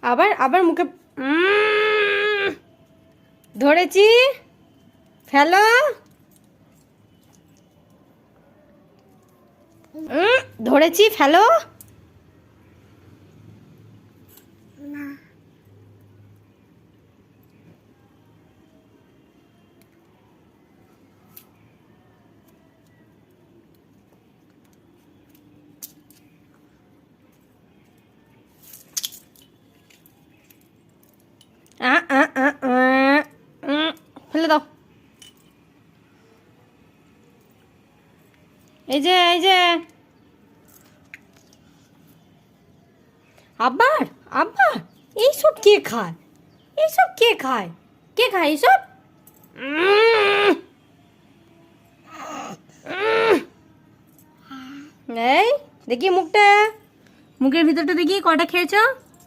আবার আবার মুখে ধরেছি, ফেলো। ধরেছি, ফেলো। ফেলে দাও। এই যে এই যে, আবার আবার এইসব কে খায়? এইসব কে খায়? কে খায় এইসব? এই দেখি মুখটা, মুখের ভিতরটা দেখি কয়টা খেয়েছো।